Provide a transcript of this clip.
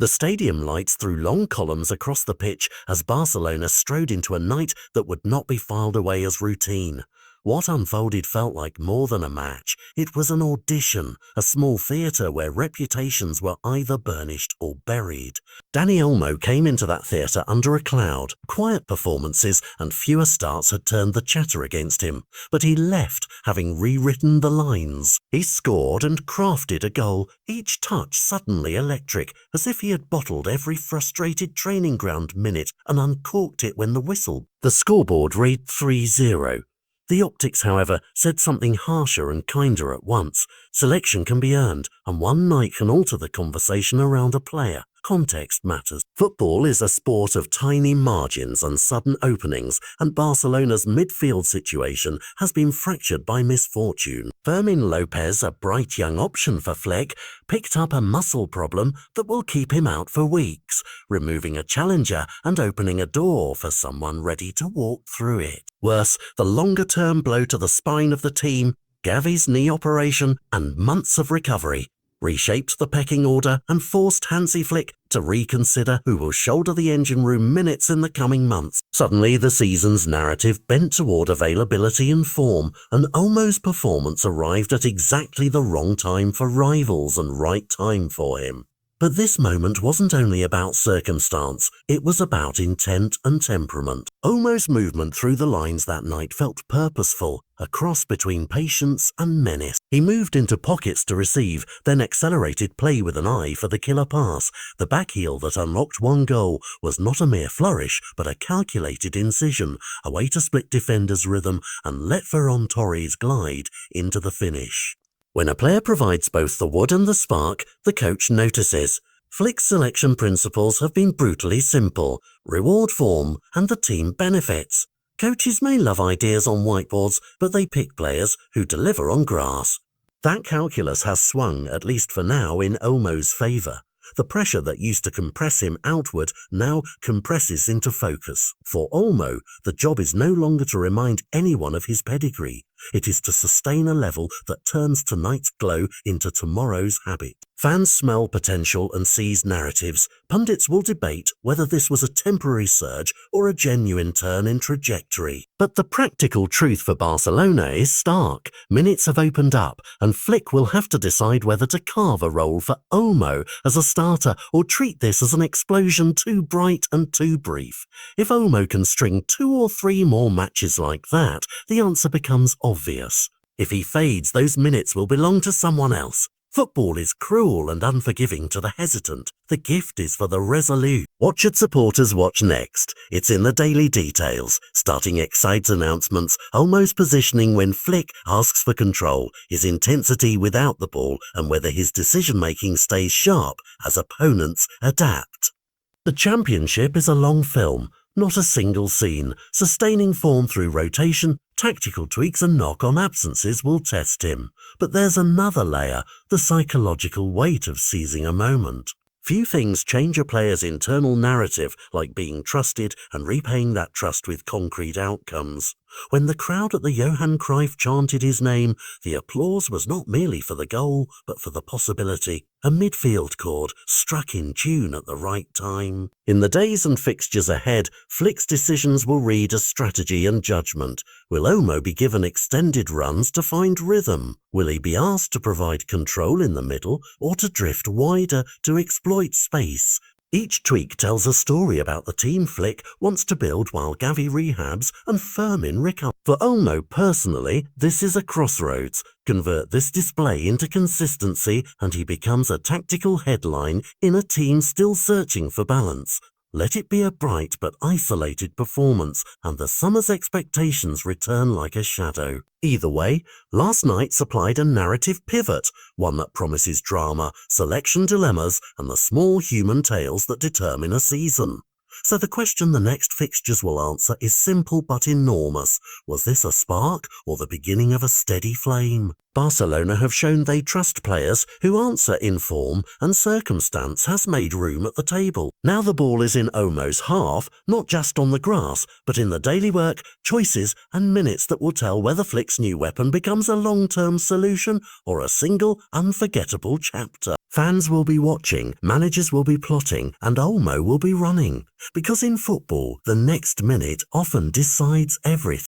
The stadium lights threw long columns across the pitch as Barcelona strode into a night that would not be filed away as routine. What unfolded felt like more than a match. It was an audition, a small theatre where reputations were either burnished or buried. Dani Olmo came into that theatre under a cloud. Quiet performances and fewer starts had turned the chatter against him, but he left having rewritten the lines. He scored and crafted a goal, each touch suddenly electric, as if he had bottled every frustrated training ground minute and uncorked it when the whistle. The scoreboard read 3-0. The optics, however, said something harsher and kinder at once. Selection can be earned, and one night can alter the conversation around a player. Context matters. Football is a sport of tiny margins and sudden openings, and Barcelona's midfield situation has been fractured by misfortune. Fermin Lopez, a bright young option for Flick, picked up a muscle problem that will keep him out for weeks, removing a challenger and opening a door for someone ready to walk through it. Worse, the longer-term blow to the spine of the team, Gavi's knee operation and months of recovery, reshaped the pecking order and forced Hansi Flick to reconsider who will shoulder the engine room minutes in the coming months. Suddenly, the season's narrative bent toward availability and form, and Olmo's performance arrived at exactly the wrong time for rivals and right time for him. But this moment wasn't only about circumstance, it was about intent and temperament. Olmo's movement through the lines that night felt purposeful, a cross between patience and menace. He moved into pockets to receive, then accelerated play with an eye for the killer pass. The backheel that unlocked one goal was not a mere flourish, but a calculated incision, a way to split defenders' rhythm and let Ferran Torres glide into the finish. When a player provides both the wood and the spark, the coach notices. Flick's selection principles have been brutally simple: reward form and the team benefits. Coaches may love ideas on whiteboards, but they pick players who deliver on grass. That calculus has swung, at least for now, in Olmo's favour. The pressure that used to compress him outward now compresses into focus. For Olmo, the job is no longer to remind anyone of his pedigree. It is to sustain a level that turns tonight's glow into tomorrow's habit. Fans smell potential and seize narratives. Pundits will debate whether this was a temporary surge or a genuine turn in trajectory. But the practical truth for Barcelona is stark. Minutes have opened up, and Flick will have to decide whether to carve a role for Olmo as a starter or treat this as an explosion too bright and too brief. If Olmo can string 2 or 3 more matches like that, the answer becomes obvious. If he fades, those minutes will belong to someone else. Football is cruel and unforgiving to the hesitant. The gift is for the resolute. What should supporters watch next? It's in the daily details. Starting Excite's announcements, Olmo's positioning when Flick asks for control, his intensity without the ball, and whether his decision-making stays sharp as opponents adapt. The Championship is a long film, not a single scene. Sustaining form through rotation, tactical tweaks and knock-on absences will test him. But there's another layer, the psychological weight of seizing a moment. Few things change a player's internal narrative like being trusted and repaying that trust with concrete outcomes. When the crowd at the Johan Cruyff chanted his name, the applause was not merely for the goal, but for the possibility. A midfield chord struck in tune at the right time. In the days and fixtures ahead, Flick's decisions will read as strategy and judgment. Will Olmo be given extended runs to find rhythm? Will he be asked to provide control in the middle or to drift wider to exploit space? Each tweak tells a story about the team Flick wants to build while Gavi rehabs and Fermin recovers. For Olmo personally, this is a crossroads. Convert this display into consistency and he becomes a tactical headline in a team still searching for balance. Let it be a bright but isolated performance, and the summer's expectations return like a shadow. Either way, last night supplied a narrative pivot, one that promises drama, selection dilemmas, and the small human tales that determine a season. So the question the next fixtures will answer is simple but enormous. Was this a spark or the beginning of a steady flame? Barcelona have shown they trust players who answer in form, and circumstance has made room at the table. Now the ball is in Olmo's half, not just on the grass, but in the daily work, choices and minutes that will tell whether Flick's new weapon becomes a long-term solution or a single, unforgettable chapter. Fans will be watching, managers will be plotting, and Olmo will be running. Because in football, the next minute often decides everything.